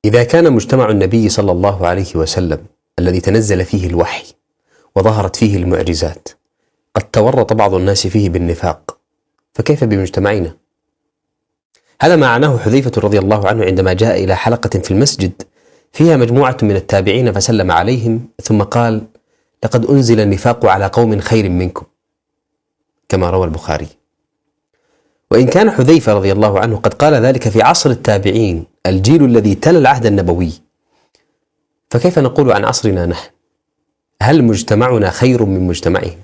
إذا كان مجتمع النبي صلى الله عليه وسلم الذي تنزل فيه الوحي وظهرت فيه المعجزات قد تورط بعض الناس فيه بالنفاق، فكيف بمجتمعنا؟ هذا ما معناه حذيفة رضي الله عنه عندما جاء إلى حلقة في المسجد فيها مجموعة من التابعين فسلم عليهم ثم قال: لقد أنزل النفاق على قوم خير منكم، كما روى البخاري. وإن كان حذيفة رضي الله عنه قد قال ذلك في عصر التابعين، الجيل الذي تلا العهد النبوي، فكيف نقول عن عصرنا نحن؟ هل مجتمعنا خير من مجتمعهم؟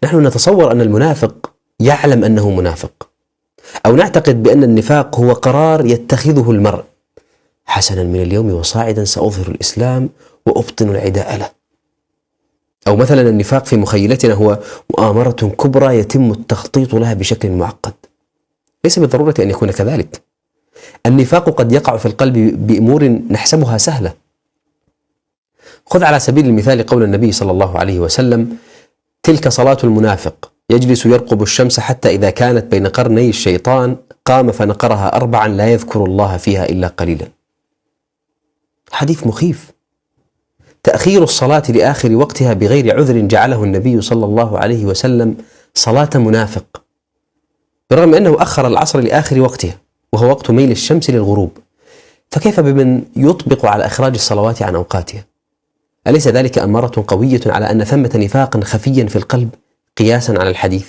نحن نتصور أن المنافق يعلم أنه منافق، أو نعتقد بأن النفاق هو قرار يتخذه المرء: حسنا، من اليوم وصاعدا سأظهر الإسلام وأبطن العداء له. أو مثلا النفاق في مخيلتنا هو مؤامرة كبرى يتم التخطيط لها بشكل معقد. ليس بالضرورة أن يكون كذلك. النفاق قد يقع في القلب بأمور نحسبها سهلة. خذ على سبيل المثال قول النبي صلى الله عليه وسلم: تلك صلاة المنافق، يجلس يرقب الشمس حتى إذا كانت بين قرني الشيطان قام فنقرها 4 لا يذكر الله فيها إلا قليلا. حديث مخيف. تأخير الصلاة لآخر وقتها بغير عذر جعله النبي صلى الله عليه وسلم صلاة منافق، بالرغم أنه أخر العصر لآخر وقتها وهو وقت ميل الشمس للغروب. فكيف بمن يطبق على إخراج الصلوات عن أوقاتها؟ أليس ذلك أمارة قوية على أن ثمة نفاقا خفيا في القلب قياسا على الحديث؟